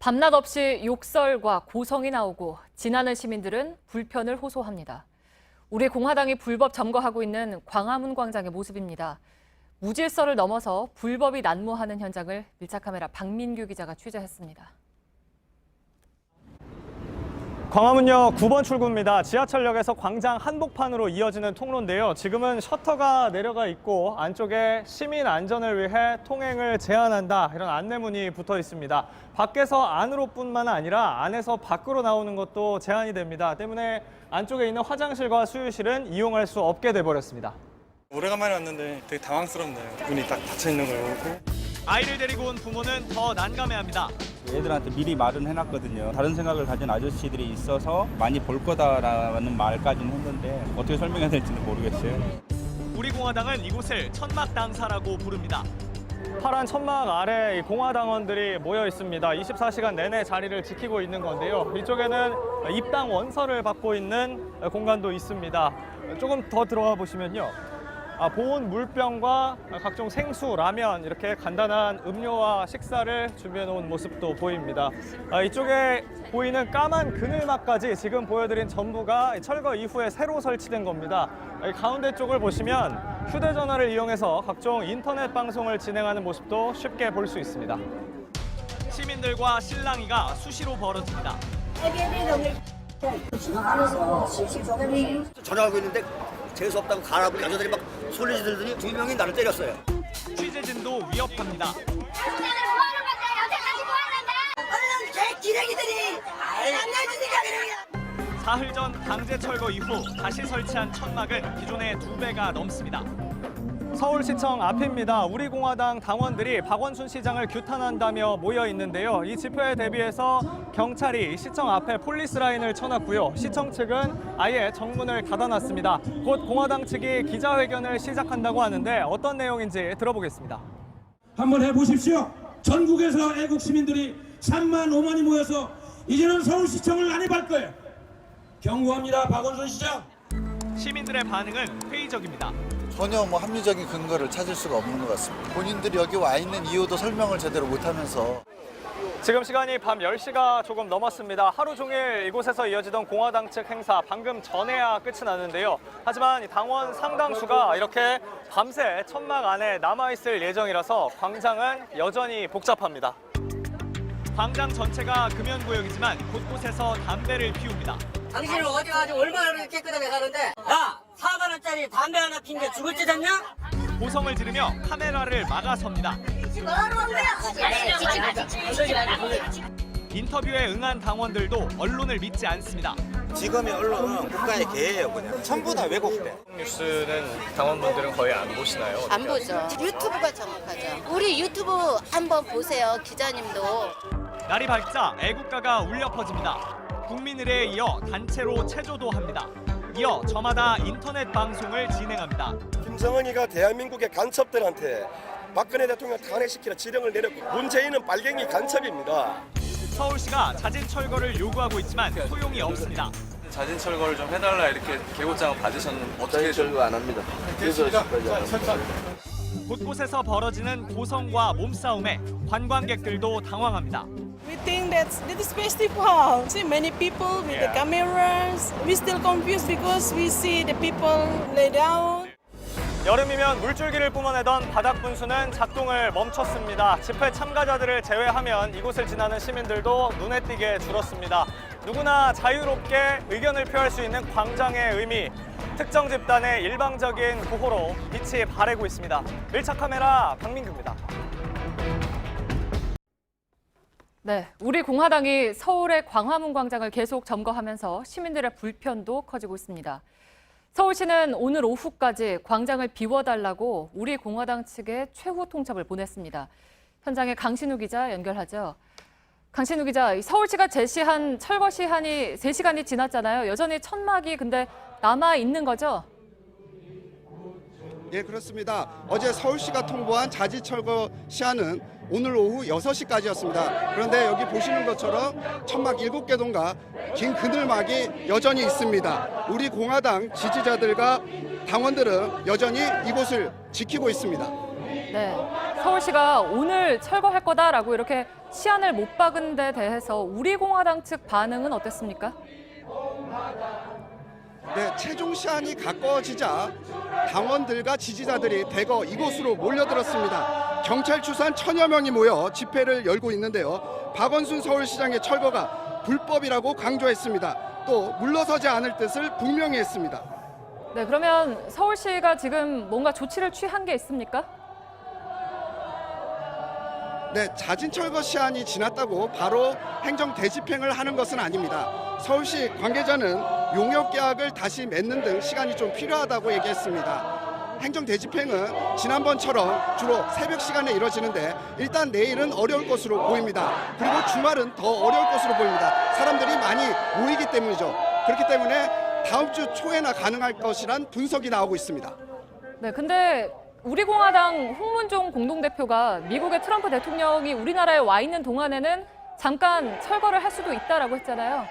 밤낮 없이 욕설과 고성이 나오고 지나는 시민들은 불편을 호소합니다. 우리 공화당이 불법 점거하고 있는 광화문 광장의 모습입니다. 무질서를 넘어서 불법이 난무하는 현장을 밀착카메라 박민규 기자가 취재했습니다. 광화문역 9번 출구입니다. 지하철역에서 광장 한복판으로 이어지는 통로인데요. 지금은 셔터가 내려가 있고 안쪽에 시민 안전을 위해 통행을 제한한다 이런 안내문이 붙어 있습니다. 밖에서 안으로뿐만 아니라 안에서 밖으로 나오는 것도 제한이 됩니다. 때문에 안쪽에 있는 화장실과 수유실은 이용할 수 없게 돼버렸습니다. 오래간만에 왔는데 되게 당황스럽네요. 문이 딱 닫혀 있는 걸 보고. 아이를 데리고 온 부모는 더 난감해합니다. 애들한테 미리 말은 해놨거든요. 다른 생각을 가진 아저씨들이 있어서 많이 볼 거다라는 말까지는 했는데 어떻게 설명해야 될지는 모르겠어요. 우리 공화당은 이곳을 천막 당사라고 부릅니다. 파란 천막 아래 공화당원들이 모여 있습니다. 24시간 내내 자리를 지키고 있는 건데요. 이쪽에는 입당 원서를 받고 있는 공간도 있습니다. 조금 더 들어가 보시면요. 보온 물병과 각종 생수, 라면 이렇게 간단한 음료와 식사를 준비해 놓은 모습도 보입니다. 이쪽에 보이는 까만 그늘막까지 지금 보여드린 전부가 철거 이후에 새로 설치된 겁니다. 가운데 쪽을 보시면 휴대전화를 이용해서 각종 인터넷 방송을 진행하는 모습도 쉽게 볼 수 있습니다. 시민들과 실랑이가 수시로 벌어집니다. 전화하고 있는데 재수 없다고 가라고 여자들이 막 소리 지르더니 2명이 나를 때렸어요. 취재진도 위협합니다. 얼른 개 기레기들이 남녀주니까 그래요. 사흘 전 강제 철거 이후 다시 설치한 천막은 기존의 2배가 넘습니다. 서울시청 앞입니다. 우리 공화당 당원들이 박원순 시장을 규탄한다며 모여 있는데요. 이 집회에 대비해서 경찰이 시청 앞에 폴리스 라인을 쳐놨고요. 시청 측은 아예 정문을 닫아놨습니다. 곧 공화당 측이 기자회견을 시작한다고 하는데 어떤 내용인지 들어보겠습니다. 한번 해보십시오. 전국에서 애국 시민들이 3만 5만이 모여서 이제는 서울시청을 난입할 거예요. 경고합니다. 박원순 시장. 시민들의 반응은 회의적입니다. 전혀 합리적인 근거를 찾을 수가 없는 것 같습니다. 본인들이 여기 와 있는 이유도 설명을 제대로 못하면서. 지금 시간이 밤 10시가 조금 넘었습니다. 하루 종일 이곳에서 이어지던 공화당 측 행사 방금 전에야 끝이 났는데요. 하지만 당원 상당수가 이렇게 밤새 천막 안에 남아있을 예정이라서 광장은 여전히 복잡합니다. 광장 전체가 금연구역이지만 곳곳에서 담배를 피웁니다. 당신은 어디 가서 얼마나 그렇게 깨끗하게 사는데 야 4만 원짜리 담배 하나 핀 게 죽을 짓 했냐? 고성을 지르며 카메라를 막아섭니다. 인터뷰에 응한 당원들도 언론을 믿지 않습니다. 지금의 언론은 국가의 개예요, 그냥. 전부 다 왜곡돼. 뉴스는 당원분들은 거의 안 보시나요? 안 보죠. 유튜브가 정확하죠. 우리 유튜브 한번 보세요, 기자님도. 날이 밝자 애국가가 울려 퍼집니다. 국민의례에 이어 단체로 체조도 합니다. 이어 저마다 인터넷 방송을 진행합니다. 김정은이가 대한민국의 간첩들한테 박근혜 대통령 탄핵시키라 지령을 내렸고 문재인은 빨갱이 간첩입니다. 서울시가 자진 철거를 요구하고 있지만 소용이 없습니다. 자진 철거를 좀 해달라 이렇게 계고장을 받으셨는데 어떻게 철거 안 합니다. 곳곳에서 벌어지는 고성과 몸싸움에 관광객들도 당황합니다. We think that this is festival. See many people with the cameras. We still confused because we see the people lay down. 여름이면 물줄기를 뿜어내던 바닥 분수는 작동을 멈췄습니다. 집회 참가자들을 제외하면 이곳을 지나는 시민들도 눈에 띄게 줄었습니다. 누구나 자유롭게 의견을 표할 수 있는 광장의 의미, 특정 집단의 일방적인 구호로 빛이 바래고 있습니다. 밀착 카메라 박민규입니다. 네, 우리 공화당이 서울의 광화문 광장을 계속 점거하면서 시민들의 불편도 커지고 있습니다. 서울시는 오늘 오후까지 광장을 비워달라고 우리 공화당 측에 최후 통첩을 보냈습니다. 현장에 강신우 기자 연결하죠. 강신우 기자, 서울시가 제시한 철거 시한이 3시간이 지났잖아요. 여전히 천막이 근데 남아 있는 거죠? 예, 그렇습니다. 어제 서울시가 통보한 자지 철거 시한은 오늘 오후 6시까지였습니다. 그런데 여기 보시는 것처럼 천막 7개동과 긴 그늘막이 여전히 있습니다. 우리 공화당 지지자들과 당원들은 여전히 이곳을 지키고 있습니다. 네, 서울시가 오늘 철거할 거다라고 이렇게 시안을 못 박은 데 대해서 우리공화당 측 반응은 어땠습니까? 네, 최종 시한이 가까워지자 당원들과 지지자들이 대거 이곳으로 몰려들었습니다. 경찰 추산 1000여 명이 모여 집회를 열고 있는데요. 박원순 서울시장의 철거가 불법이라고 강조했습니다. 또 물러서지 않을 뜻을 분명히 했습니다. 네, 그러면 서울시가 지금 뭔가 조치를 취한 게 있습니까? 네, 자진 철거 시한이 지났다고 바로 행정 대집행을 하는 것은 아닙니다. 서울시 관계자는 용역 계약을 다시 맺는 등 시간이 좀 필요하다고 얘기했습니다. 행정 대집행은 지난번처럼 주로 새벽 시간에 이뤄지는데 일단 내일은 어려울 것으로 보입니다. 그리고 주말은 더 어려울 것으로 보입니다. 사람들이 많이 모이기 때문이죠. 그렇기 때문에 다음 주 초에나 가능할 것이란 분석이 나오고 있습니다. 네, 근데 우리공화당 홍문종 공동대표가 미국의 트럼프 대통령이 우리나라에 와 있는 동안에는 잠깐 철거를 할 수도 있다라고 했잖아요.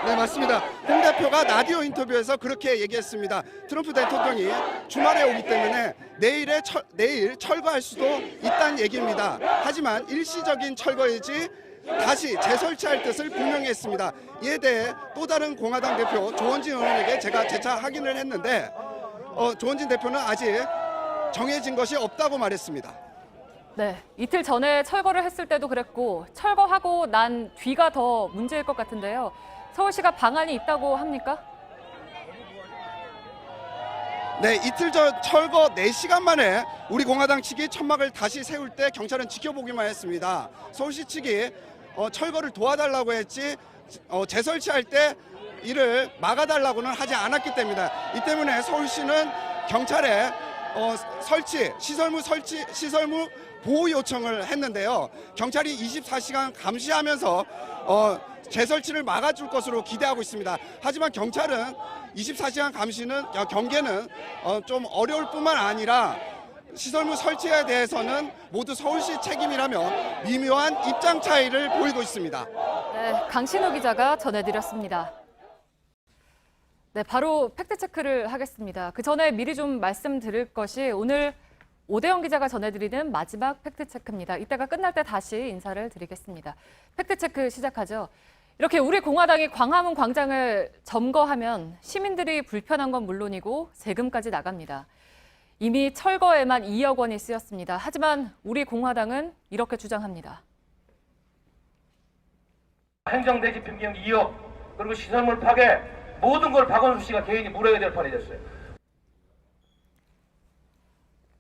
네, 맞습니다. 홍 대표가 라디오 인터뷰에서 그렇게 얘기했습니다. 트럼프 대통령이 주말에 오기 때문에 내일 철거할 수도 있다는 얘기입니다. 하지만 일시적인 철거이지 다시 재설치할 뜻을 분명히 했습니다. 이에 대해 또 다른 공화당 대표 조원진 의원에게 제가 재차 확인을 했는데 조원진 대표는 아직 정해진 것이 없다고 말했습니다. 네, 이틀 전에 철거를 했을 때도 그랬고 철거하고 난 뒤가 더 문제일 것 같은데요. 서울시가 방안이 있다고 합니까? 네, 이틀 전 철거 4시간 만에 우리 공화당 측이 천막을 다시 세울 때 경찰은 지켜보기만 했습니다. 서울시 측이 철거를 도와달라고 했지 재설치할 때 이를 막아달라고는 하지 않았기 때문입니다. 이 때문에 서울시는 경찰에 시설물 보호 요청을 했는데요. 경찰이 24시간 감시하면서 재설치를 막아줄 것으로 기대하고 있습니다. 하지만 경찰은 24시간 경계는 좀 어려울 뿐만 아니라 시설물 설치에 대해서는 모두 서울시 책임이라며 미묘한 입장 차이를 보이고 있습니다. 네, 강신우 기자가 전해드렸습니다. 네, 바로 팩트체크를 하겠습니다. 그 전에 미리 좀 말씀드릴 것이 오늘 오대영 기자가 전해드리는 마지막 팩트체크입니다. 이따가 끝날 때 다시 인사를 드리겠습니다. 팩트체크 시작하죠. 이렇게 우리 공화당이 광화문 광장을 점거하면 시민들이 불편한 건 물론이고 세금까지 나갑니다. 이미 철거에만 2억 원이 쓰였습니다. 하지만 우리 공화당은 이렇게 주장합니다. 행정대집행 비용 2억, 그리고 시설물 파괴, 모든 걸 박원순 씨가 개인이 물어야 될 판이 됐어요.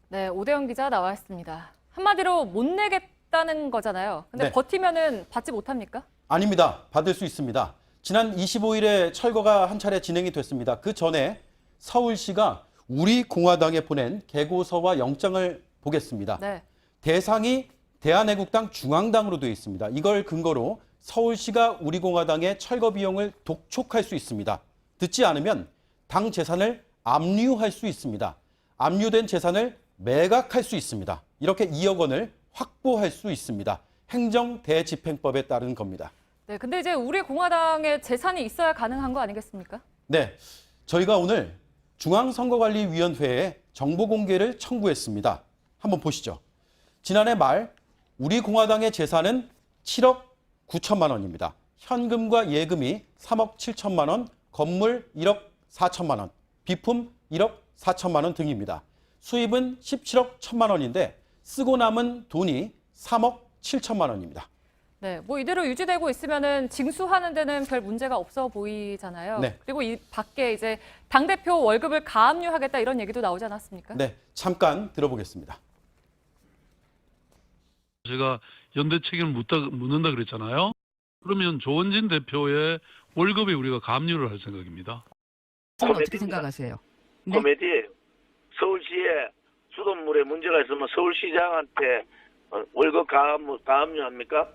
네, 오대영 기자 나와 있습니다. 한마디로 못 내겠다는 거잖아요. 근데 네. 버티면은 받지 못합니까? 아닙니다. 받을 수 있습니다. 지난 25일에 철거가 한 차례 진행이 됐습니다. 그 전에 서울시가 우리 공화당에 보낸 계고서와 영장을 보겠습니다. 네. 대상이 대한애국당 중앙당으로 되어 있습니다. 이걸 근거로 서울시가 우리 공화당의 철거 비용을 독촉할 수 있습니다. 듣지 않으면 당 재산을 압류할 수 있습니다. 압류된 재산을 매각할 수 있습니다. 이렇게 2억 원을 확보할 수 있습니다. 행정대집행법에 따른 겁니다. 네, 근데 이제 우리 공화당에 재산이 있어야 가능한 거 아니겠습니까? 네, 저희가 오늘 중앙선거관리위원회에 정보 공개를 청구했습니다. 한번 보시죠. 지난해 말 우리 공화당의 재산은 7억 9천만 원입니다. 현금과 예금이 3억 7천만 원, 건물 1억 4천만 원, 비품 1억 4천만 원 등입니다. 수입은 17억 1천만 원인데 쓰고 남은 돈이 3억 7천만 원입니다. 네, 뭐 이대로 유지되고 있으면은 징수하는 데는 별 문제가 없어 보이잖아요. 네. 그리고 이 밖에 이제 당대표 월급을 가압류하겠다 이런 얘기도 나오지 않았습니까? 네, 잠깐 들어보겠습니다. 제가 연대 책임을 묻는다 그랬잖아요. 그러면 조원진 대표의 월급에 우리가 가압류를 할 생각입니다. 어떻게 생각하세요? 네? 코미디예요. 서울시에 수돗물에 문제가 있으면 서울시장한테 월급 가압류합니까?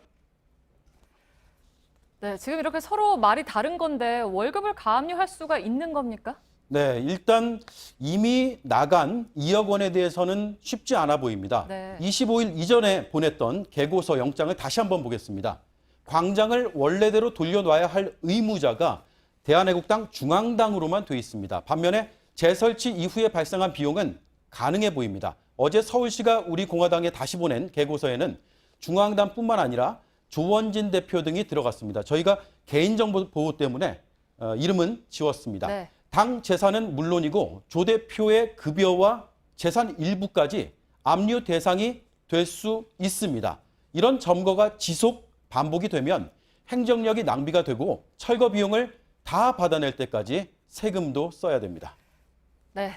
네, 지금 이렇게 서로 말이 다른 건데 월급을 가압류할 수가 있는 겁니까? 네, 일단 이미 나간 2억 원에 대해서는 쉽지 않아 보입니다. 네. 25일 이전에 보냈던 계고서 영장을 다시 한번 보겠습니다. 광장을 원래대로 돌려놔야 할 의무자가 대한애국당 중앙당으로만 돼 있습니다. 반면에 재설치 이후에 발생한 비용은 가능해 보입니다. 어제 서울시가 우리 공화당에 다시 보낸 계고서에는 중앙당뿐만 아니라 조원진 대표 등이 들어갔습니다. 저희가 개인정보 보호 때문에 이름은 지웠습니다. 네. 당 재산은 물론이고 조 대표의 급여와 재산 일부까지 압류 대상이 될 수 있습니다. 이런 점거가 지속 반복이 되면 행정력이 낭비가 되고 철거 비용을 다 받아낼 때까지 세금도 써야 됩니다. 네.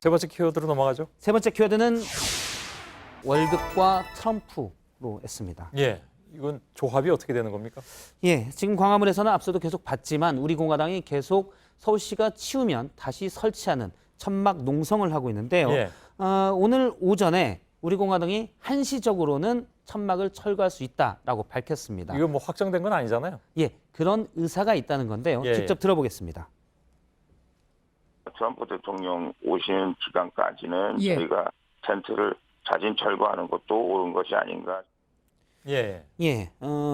세 번째 키워드로 넘어가죠. 세 번째 키워드는 월급과 트럼프로 했습니다. 예, 이건 조합이 어떻게 되는 겁니까? 예, 지금 광화문에서는 앞서도 계속 봤지만 우리 공화당이 계속 서울시가 치우면 다시 설치하는 천막 농성을 하고 있는데요. 예. 오늘 오전에 우리 공화당이 한시적으로는 천막을 철거할 수 있다라고 밝혔습니다. 이거 뭐 확정된 건 아니잖아요. 예, 그런 의사가 있다는 건데요. 예, 직접 들어보겠습니다. 트럼프 대통령 오시는 기간까지는 예. 저희가 텐트를 자진 철거하는 것도 옳은 것이 아닌가. 예. 예,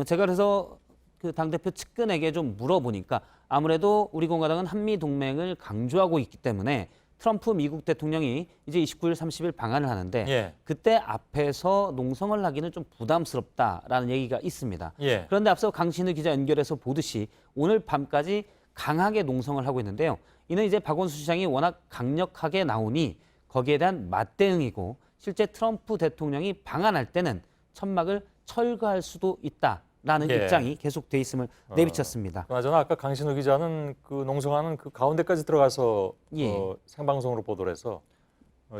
제가 그래서 그 당대표 측근에게 좀 물어보니까 아무래도 우리 공화당은 한미 동맹을 강조하고 있기 때문에 트럼프 미국 대통령이 이제 29일, 30일 방한을 하는데 예. 그때 앞에서 농성을 하기는 좀 부담스럽다라는 얘기가 있습니다. 예. 그런데 앞서 강신우 기자 연결해서 보듯이 오늘 밤까지 강하게 농성을 하고 있는데요. 이는 이제 박원순 시장이 워낙 강력하게 나오니 거기에 대한 맞대응이고 실제 트럼프 대통령이 방한할 때는 천막을 철거할 수도 있다라는 예. 입장이 계속돼 있음을 내비쳤습니다. 그나저나 아까 강신우 기자는 그 농성하는 그 가운데까지 들어가서 예. 생방송으로 보도를 해서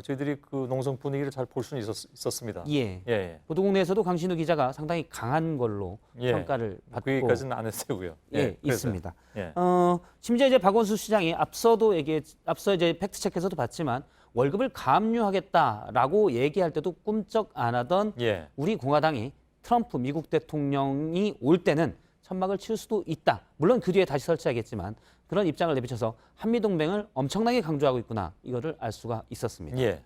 저희들이 그 농성 분위기를 잘 볼 수는 있었습니다. 예. 예. 보도국내에서도 강신우 기자가 상당히 강한 걸로 예. 평가를 받고 그 얘기까지는 안 했고요. 예, 있습니다. 예. 심지어 이제 박원순 시장이 앞서 이제 팩트 체크에서도 봤지만 월급을 가압류하겠다라고 얘기할 때도 꿈쩍 안 하던 예. 우리 공화당이 트럼프 미국 대통령이 올 때는 천막을 칠 수도 있다. 물론 그 뒤에 다시 설치하겠지만 그런 입장을 내비쳐서 한미 동맹을 엄청나게 강조하고 있구나. 이거를 알 수가 있었습니다. 예.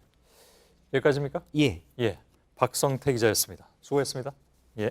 여기까지입니까? 예. 예. 박성태 기자였습니다. 수고했습니다. 예.